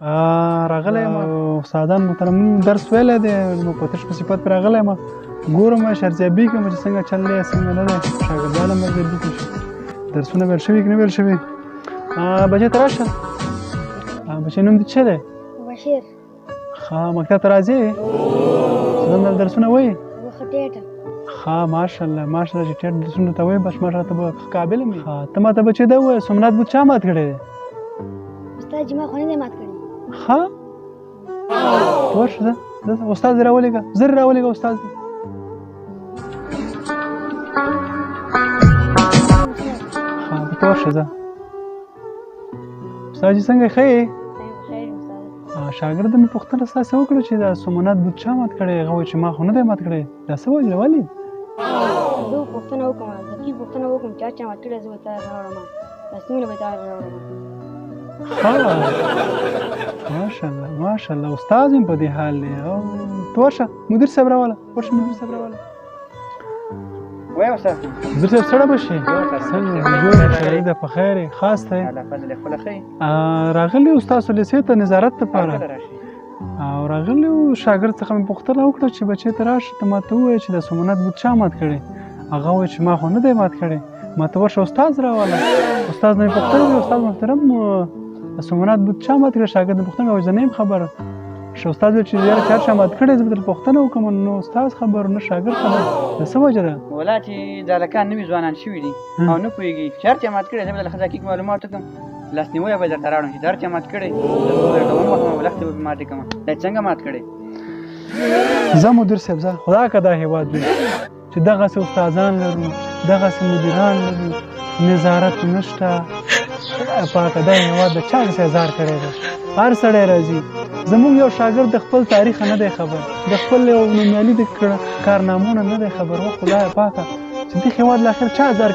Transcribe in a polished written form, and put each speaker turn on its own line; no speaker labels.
راغلی یم استادان محترم درس ویلی دی نو په تش په صفت پرې راغلی یم ګورم ارزیابي کوم چې څنګه چل دی څنګه نه دی شاګردان هم ارزیابي کوي درسونه ویل شوي که نه ویل شوي بچی ته راشه بچی نوم دې څه دی
بشیر
ښه مکتب ته راځې څه درسونه وایي
وخه ټیټه
ښه ماشاءالله ماشاءالله چې ټیټ درسونه ته وایي بس ماشاءالله ته به قابل یم ته ماته بچی دا ووایه سومنات بوت چا مات کړی دی
استاد جما خو نه دی مات کړی
ښه ورشه ځه استاد دې راولېږه زر راولېږه استاد دې ښه ته ورشه ځه استاد جي څنګه ښه یې شاګرد مې پوښتنه ستاسې وکړه چې دا سومنات بوت چا مات کړی هغه وایي چې ما خو نه دی مات کړی دا څه وجه ولې
زه پوښتنه وکړم ځکه پوښتنه وکړم چا مات کړی زه به تا راوړم رسمونه به تا راوړم
ماشاءالله ماشاءالله استاد هم په دې حال دی او ته ورشه مدیر صاحب راوله ورشه مدیر صاحب راوله
وای استاد
مدیر صاحب سړه به شي څنګه جوړ شي ده په خیر خاص دی
الله فضل خپل خیر
راغلی استاد لیسې ته نظارت لپاره او راغلی شاګرد څخه مې پوښتنه وکړه چې بچی ته راشه ته ماته ووایه چې د سومنات بوت چا مات کړی هغه وایي چې ما خو نه دی مات کړی ما ته ورشه استاد راوله استاد نه مې پوښتنه وکړه استاد محترم سومنات بوت چا مات کړی شاګرد مې پوښتنه وکړه زه نه یم خبره ښه استاد ویل چې یاره چا چا مات کړی زه به درته پوښتنه وکړم نو استاد خبر نه شاګرد خبر د څه وجه ده
ولا چې د هلکان نوي ځوانان شوي دي او نه پوهېږي چې هر چا مات کړی زه به درته دقیق معلومات وکړم لاسنیوی به درته راوړم چې د هر چا مات کړی زه درته ووهم ولختې به ماتې کړم دا څنګه مات کړی
زه مدیر صاحب زه خدا که دا هېواد وي چې دغسې استادان لرو دغسې مدیران لرو نظارت نشته پاکه دا هېواد د چا داسې هزار کړی دی هر سړی راځي زموږ یو شاګرد د خپل تاریخ نه دی خبر د خپل یو نومیالي د کارنامو نه دی خبر و خدایه پاکه چې دې هېواد له اخر چا هزار